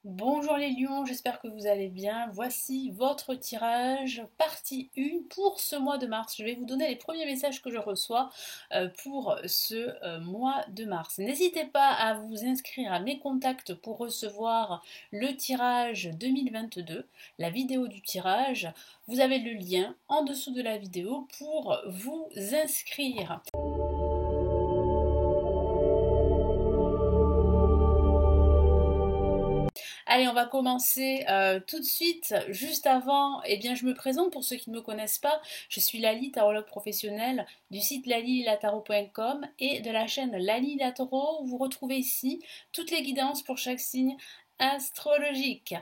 Bonjour les lions, j'espère que vous allez bien. Voici votre tirage, partie 1 pour ce mois de mars. Je vais vous donner les premiers messages que je reçois pour ce mois de mars. N'hésitez pas à vous inscrire à mes contacts pour recevoir le tirage 2022, la vidéo du tirage. Vous avez le lien en dessous de la vidéo pour vous inscrire. Allez, on va commencer tout de suite. Juste avant, eh bien, je me présente pour ceux qui ne me connaissent pas. Je suis Lali, tarologue professionnelle du site lalililataro.com et de la chaîne Lali la Tarot où vous retrouvez ici toutes les guidances pour chaque signe astrologique.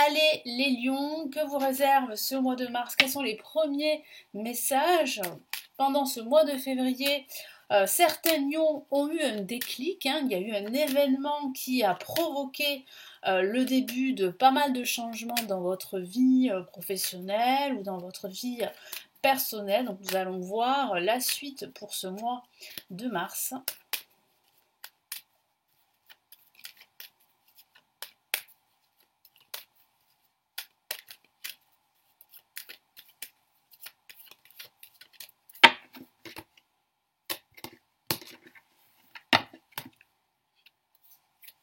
Allez les lions, que vous réserve ce mois de mars? Quels sont les premiers messages pendant ce mois de février? Certains lions ont eu un déclic, il y a eu un événement qui a provoqué le début de pas mal de changements dans votre vie professionnelle ou dans votre vie personnelle. Donc nous allons voir la suite pour ce mois de mars.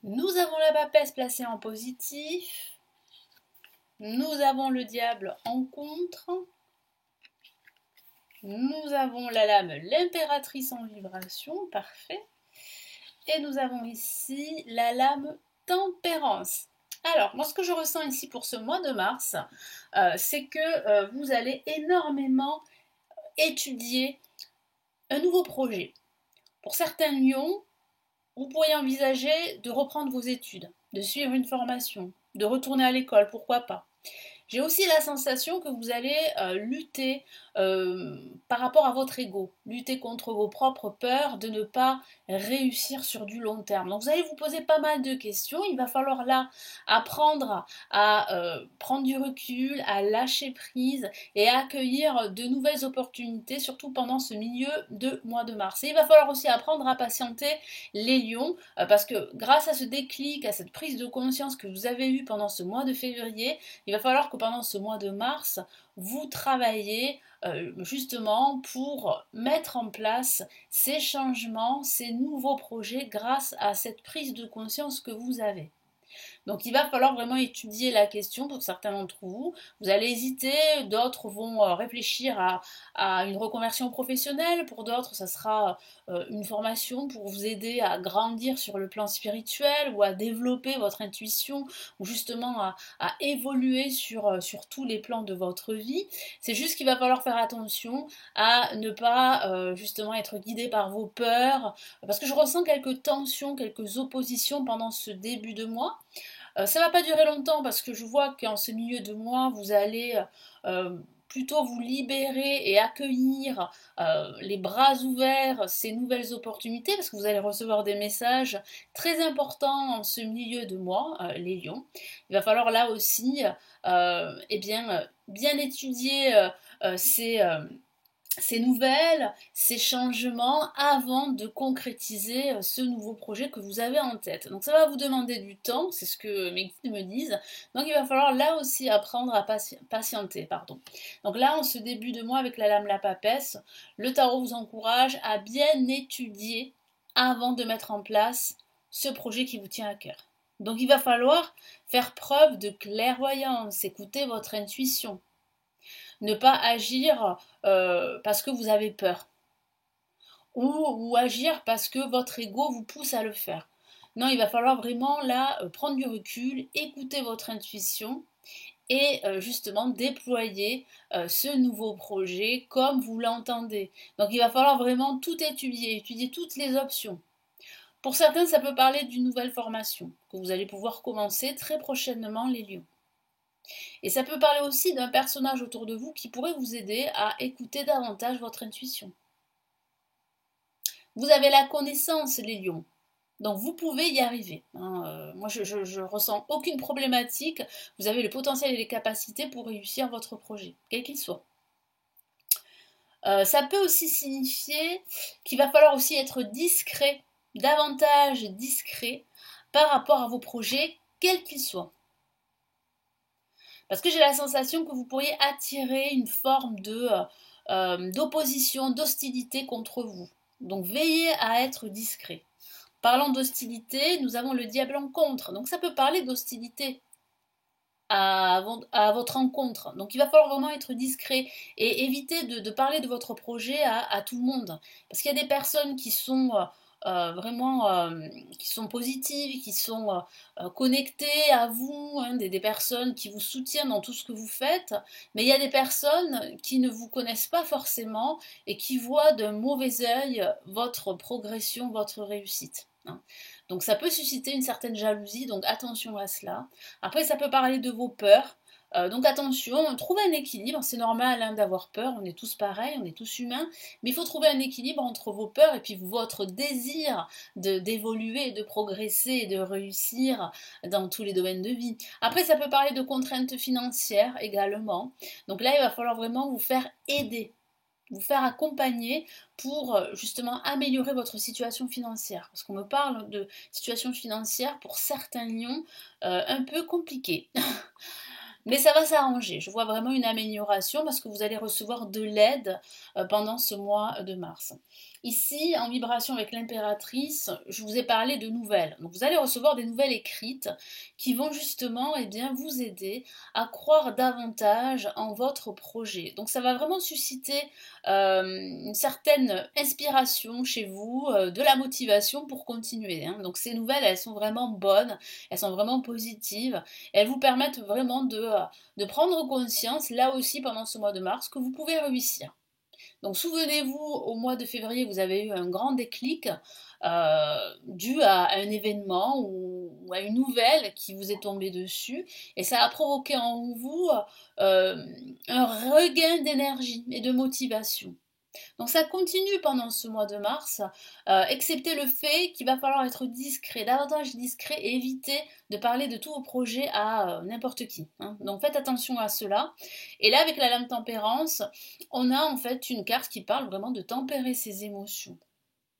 Nous avons la papesse placée en positif. Nous avons le diable en contre. Nous avons la lame, l'impératrice en vibration, parfait. Et nous avons ici la lame tempérance. Alors, moi ce que je ressens ici pour ce mois de mars, c'est que vous allez énormément étudier un nouveau projet. Pour certains lions, vous pourriez envisager de reprendre vos études, de suivre une formation, de retourner à l'école, pourquoi pas. J'ai aussi la sensation que vous allez lutter par rapport à votre ego, lutter contre vos propres peurs de ne pas réussir sur du long terme. Donc vous allez vous poser pas mal de questions, il va falloir là apprendre à prendre du recul, à lâcher prise et à accueillir de nouvelles opportunités, surtout pendant ce milieu de mois de mars. Et il va falloir aussi apprendre à patienter les lions, parce que grâce à ce déclic, à cette prise de conscience que vous avez eue pendant ce mois de février, il va falloir que pendant ce mois de mars, vous travaillez justement pour mettre en place ces changements, ces nouveaux projets grâce à cette prise de conscience que vous avez. Donc il va falloir vraiment étudier la question pour certains d'entre vous. Vous allez hésiter, d'autres vont réfléchir à une reconversion professionnelle, pour d'autres ça sera une formation pour vous aider à grandir sur le plan spirituel ou à développer votre intuition ou justement à évoluer sur tous les plans de votre vie. C'est juste qu'il va falloir faire attention à ne pas justement être guidé par vos peurs, parce que je ressens quelques tensions, quelques oppositions pendant ce début de mois. Ça va pas durer longtemps parce que je vois qu'en ce milieu de mois, vous allez plutôt vous libérer et accueillir les bras ouverts ces nouvelles opportunités parce que vous allez recevoir des messages très importants en ce milieu de mois, les lions. Il va falloir là aussi bien étudier ces nouvelles, ces changements avant de concrétiser ce nouveau projet que vous avez en tête. Donc ça va vous demander du temps, c'est ce que mes guides me disent. Donc il va falloir là aussi apprendre à patienter. Pardon. Donc là, en ce début de mois avec la lame la papesse, le tarot vous encourage à bien étudier avant de mettre en place ce projet qui vous tient à cœur. Donc il va falloir faire preuve de clairvoyance, écouter votre intuition. Ne pas agir parce que vous avez peur. Ou agir parce que votre ego vous pousse à le faire. Non, il va falloir vraiment là prendre du recul, écouter votre intuition et justement déployer ce nouveau projet comme vous l'entendez. Donc il va falloir vraiment tout étudier, étudier toutes les options. Pour certains, ça peut parler d'une nouvelle formation que vous allez pouvoir commencer très prochainement, les lions. Et ça peut parler aussi d'un personnage autour de vous qui pourrait vous aider à écouter davantage votre intuition. Vous avez la connaissance, les lions. Donc vous pouvez y arriver. Moi, je ressens aucune problématique. Vous avez le potentiel et les capacités pour réussir votre projet, quel qu'il soit. Ça peut aussi signifier qu'il va falloir aussi être discret, davantage discret, par rapport à vos projets quel qu'il soit. Parce que j'ai la sensation que vous pourriez attirer une forme d'opposition, d'hostilité contre vous. Donc veillez à être discret. Parlant d'hostilité, nous avons le diable en contre. Donc ça peut parler d'hostilité à votre rencontre. Donc il va falloir vraiment être discret et éviter de parler de votre projet à tout le monde. Parce qu'il y a des personnes qui sont qui sont positives, qui sont connectées à vous, hein, des personnes qui vous soutiennent dans tout ce que vous faites, mais il y a des personnes qui ne vous connaissent pas forcément et qui voient d'un mauvais œil votre progression, votre réussite. Hein. Donc ça peut susciter une certaine jalousie, donc attention à cela. Après, ça peut parler de vos peurs. Donc attention, trouvez un équilibre, c'est normal hein, d'avoir peur, on est tous pareils, on est tous humains, mais il faut trouver un équilibre entre vos peurs et puis votre désir d'évoluer, de progresser et de réussir dans tous les domaines de vie. Après, ça peut parler de contraintes financières également. Donc là, il va falloir vraiment vous faire aider, vous faire accompagner pour justement améliorer votre situation financière. Parce qu'on me parle de situation financière pour certains lions un peu compliquée. Mais ça va s'arranger. Je vois vraiment une amélioration parce que vous allez recevoir de l'aide pendant ce mois de mars. Ici, en vibration avec l'impératrice, je vous ai parlé de nouvelles. Donc vous allez recevoir des nouvelles écrites qui vont justement vous aider à croire davantage en votre projet. Donc ça va vraiment susciter une certaine inspiration chez vous, de la motivation pour continuer. Hein. Donc ces nouvelles, elles sont vraiment bonnes, elles sont vraiment positives. Elles vous permettent vraiment de prendre conscience, là aussi pendant ce mois de mars, que vous pouvez réussir. Donc souvenez-vous, au mois de février, vous avez eu un grand déclic dû à un événement ou à une nouvelle qui vous est tombée dessus et ça a provoqué en vous un regain d'énergie et de motivation. Donc ça continue pendant ce mois de mars, excepté le fait qu'il va falloir être discret, davantage discret et éviter de parler de tous vos projets à n'importe qui. Hein. Donc faites attention à cela. Et là, avec la lame tempérance, on a en fait une carte qui parle vraiment de tempérer ses émotions.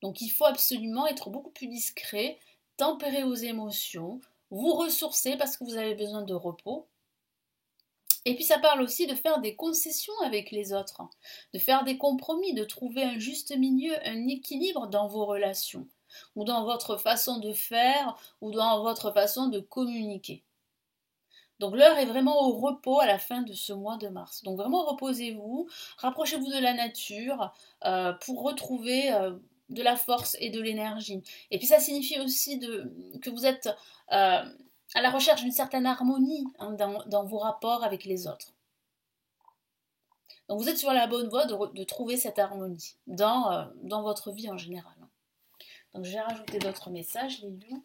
Donc il faut absolument être beaucoup plus discret, tempérer vos émotions, vous ressourcer parce que vous avez besoin de repos. Et puis ça parle aussi de faire des concessions avec les autres, de faire des compromis, de trouver un juste milieu, un équilibre dans vos relations, ou dans votre façon de faire, ou dans votre façon de communiquer. Donc l'heure est vraiment au repos à la fin de ce mois de mars. Donc vraiment reposez-vous, rapprochez-vous de la nature pour retrouver de la force et de l'énergie. Et puis ça signifie aussi que vous êtes à la recherche d'une certaine harmonie hein, dans vos rapports avec les autres. Donc vous êtes sur la bonne voie de trouver cette harmonie dans votre vie en général. Donc je vais rajouter d'autres messages, les lions.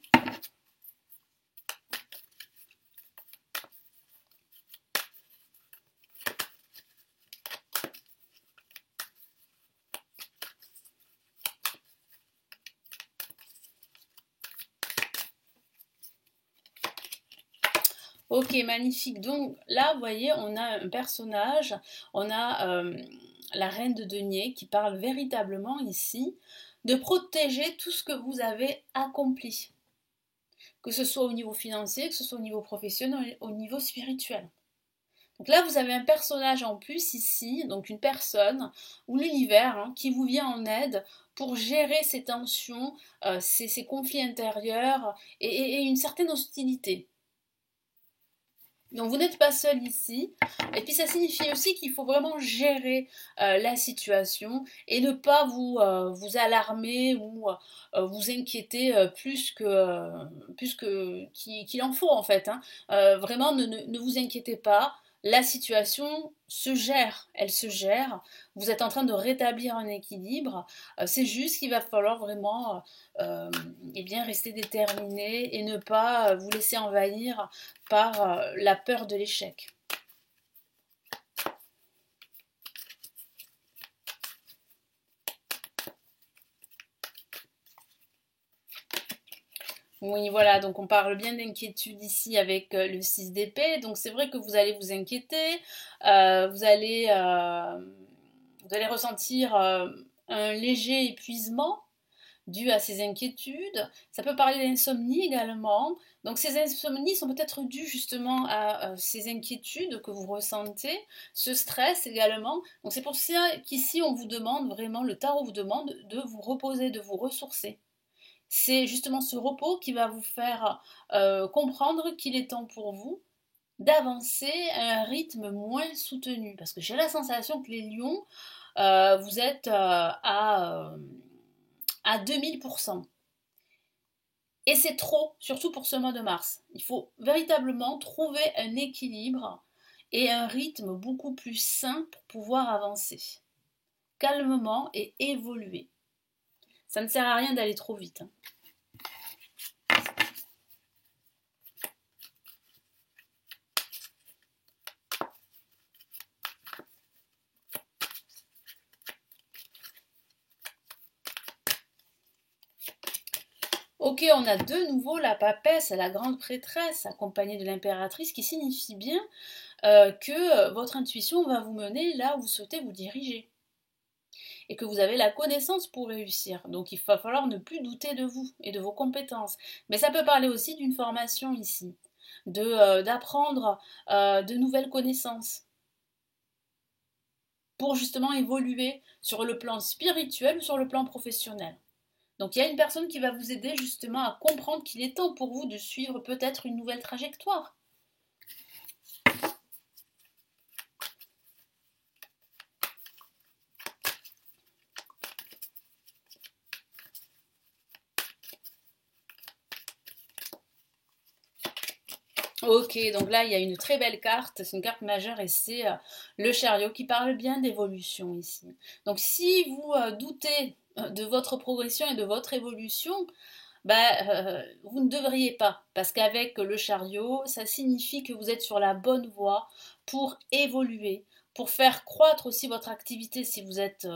Ok, magnifique. Donc là, vous voyez, on a un personnage, on a la reine de denier qui parle véritablement ici de protéger tout ce que vous avez accompli. Que ce soit au niveau financier, que ce soit au niveau professionnel, au niveau spirituel. Donc là, vous avez un personnage en plus ici, donc une personne ou l'univers hein, qui vous vient en aide pour gérer ces tensions, ces conflits intérieurs et une certaine hostilité. Donc vous n'êtes pas seul ici. Et puis ça signifie aussi qu'il faut vraiment gérer la situation et ne pas vous alarmer ou vous inquiéter plus qu'il en faut en fait. Hein. Vraiment ne vous inquiétez pas. La situation se gère, elle se gère. Vous êtes en train de rétablir un équilibre. C'est juste qu'il va falloir vraiment rester déterminé et ne pas vous laisser envahir par la peur de l'échec. Oui, voilà, donc on parle bien d'inquiétude ici avec le 6 d'épée. Donc c'est vrai que vous allez vous inquiéter, vous allez ressentir un léger épuisement, dû à ces inquiétudes. Ça peut parler d'insomnie également. Donc ces insomnies sont peut-être dues justement à ces inquiétudes que vous ressentez, ce stress également. Donc c'est pour ça qu'ici on vous demande vraiment, le tarot vous demande de vous reposer, de vous ressourcer. C'est justement ce repos qui va vous faire comprendre qu'il est temps pour vous d'avancer à un rythme moins soutenu. Parce que j'ai la sensation que les lions, vous êtes à 2000%. Et c'est trop, surtout pour ce mois de mars. Il faut véritablement trouver un équilibre et un rythme beaucoup plus sain pour pouvoir avancer calmement et évoluer. Ça ne sert à rien d'aller trop vite. Ok, on a de nouveau la papesse, la grande prêtresse, accompagnée de l'impératrice, qui signifie bien que votre intuition va vous mener là où vous souhaitez vous diriger. Et que vous avez la connaissance pour réussir. Donc il va falloir ne plus douter de vous et de vos compétences. Mais ça peut parler aussi d'une formation ici, d'apprendre de nouvelles connaissances pour justement évoluer sur le plan spirituel ou sur le plan professionnel. Donc il y a une personne qui va vous aider justement à comprendre qu'il est temps pour vous de suivre peut-être une nouvelle trajectoire. Ok, donc là il y a une très belle carte, c'est une carte majeure et c'est le chariot qui parle bien d'évolution ici. Donc si vous doutez de votre progression et de votre évolution, vous ne devriez pas, parce qu'avec le chariot, ça signifie que vous êtes sur la bonne voie pour évoluer, pour faire croître aussi votre activité si vous êtes,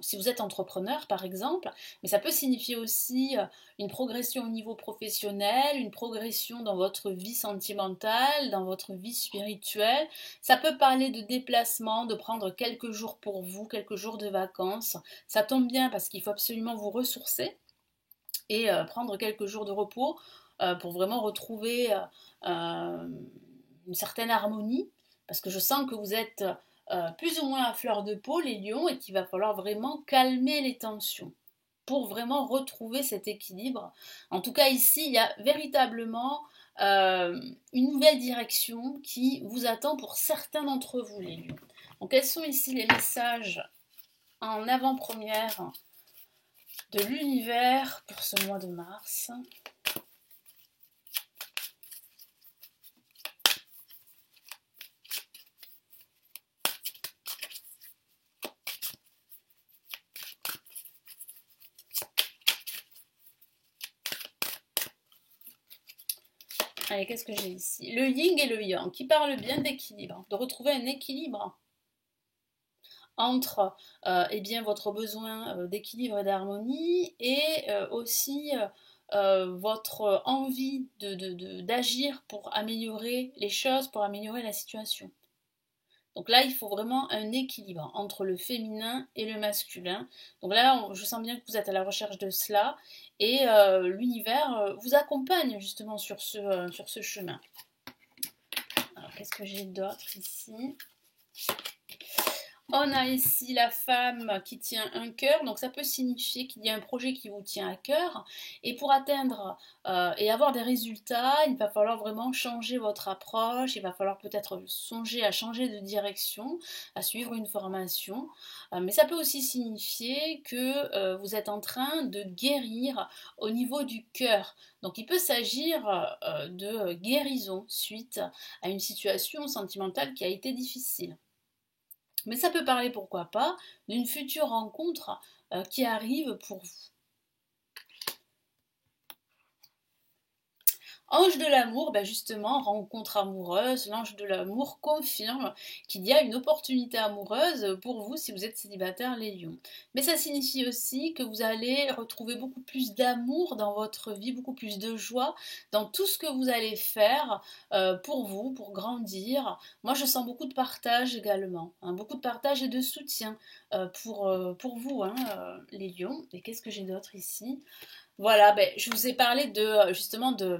si vous êtes entrepreneur par exemple, mais ça peut signifier aussi une progression au niveau professionnel, une progression dans votre vie sentimentale, dans votre vie spirituelle. Ça peut parler de déplacement, de prendre quelques jours pour vous, quelques jours de vacances. Ça tombe bien parce qu'il faut absolument vous ressourcer et prendre quelques jours de repos pour vraiment retrouver une certaine harmonie, parce que je sens que vous êtes plus ou moins à fleur de peau, les lions, et qu'il va falloir vraiment calmer les tensions pour vraiment retrouver cet équilibre. En tout cas, ici, il y a véritablement une nouvelle direction qui vous attend pour certains d'entre vous, les lions. Donc, quels sont ici les messages en avant-première de l'univers pour ce mois de mars? Allez, qu'est-ce que j'ai ici? Le yin et le yang, qui parlent bien d'équilibre, de retrouver un équilibre entre eh bien, votre besoin d'équilibre et d'harmonie et aussi votre envie d'agir pour améliorer les choses, pour améliorer la situation. Donc là, il faut vraiment un équilibre entre le féminin et le masculin. Donc là, je sens bien que vous êtes à la recherche de cela et l'univers vous accompagne justement sur ce chemin. Alors, qu'est-ce que j'ai d'autre ici? On a ici la femme qui tient un cœur, donc ça peut signifier qu'il y a un projet qui vous tient à cœur. Et pour atteindre et avoir des résultats, il va falloir vraiment changer votre approche, il va falloir peut-être songer à changer de direction, à suivre une formation. Mais ça peut aussi signifier que vous êtes en train de guérir au niveau du cœur. Donc il peut s'agir de guérison suite à une situation sentimentale qui a été difficile. Mais ça peut parler, pourquoi pas, d'une future rencontre qui arrive pour vous. Ange de l'amour, ben justement, rencontre amoureuse, l'ange de l'amour confirme qu'il y a une opportunité amoureuse pour vous si vous êtes célibataire, les lions. Mais ça signifie aussi que vous allez retrouver beaucoup plus d'amour dans votre vie, beaucoup plus de joie dans tout ce que vous allez faire pour vous, pour grandir. Moi, je sens beaucoup de partage également, hein, beaucoup de partage et de soutien pour vous, hein, les lions. Et qu'est-ce que j'ai d'autre ici? Voilà, ben, je vous ai parlé de justement de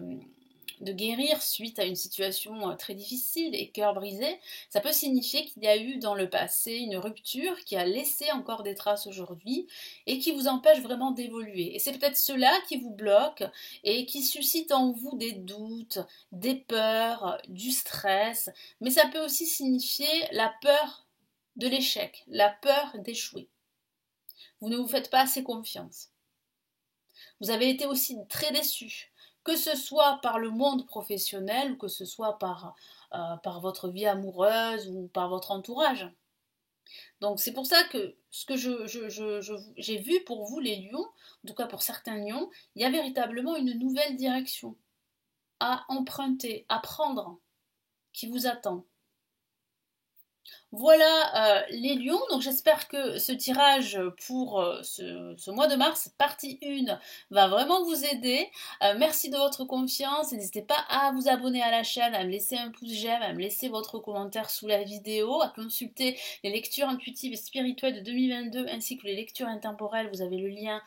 guérir suite à une situation très difficile et cœur brisé. Ça peut signifier qu'il y a eu dans le passé une rupture qui a laissé encore des traces aujourd'hui et qui vous empêche vraiment d'évoluer. Et c'est peut-être cela qui vous bloque et qui suscite en vous des doutes, des peurs, du stress, mais ça peut aussi signifier la peur de l'échec, la peur d'échouer. Vous ne vous faites pas assez confiance. Vous avez été aussi très déçu, que ce soit par le monde professionnel ou que ce soit par votre vie amoureuse ou par votre entourage. Donc c'est pour ça que ce que j'ai vu pour vous les lions, en tout cas pour certains lions, il y a véritablement une nouvelle direction à emprunter, à prendre, qui vous attend. Voilà les lions, donc j'espère que ce tirage pour ce mois de mars, partie 1, va vraiment vous aider. Merci de votre confiance, n'hésitez pas à vous abonner à la chaîne, à me laisser un pouce j'aime, à me laisser votre commentaire sous la vidéo, à consulter les lectures intuitives et spirituelles de 2022 ainsi que les lectures intemporelles, vous avez le lien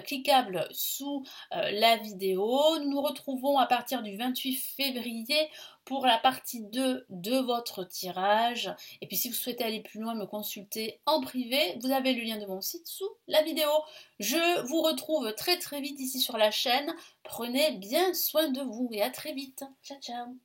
cliquable sous la vidéo. Nous nous retrouvons à partir du 28 février pour la partie 2 de votre tirage. Et puis si vous souhaitez aller plus loin, me consulter en privé, vous avez le lien de mon site sous la vidéo. Je vous retrouve très très vite ici sur la chaîne. Prenez bien soin de vous et à très vite. Ciao ciao.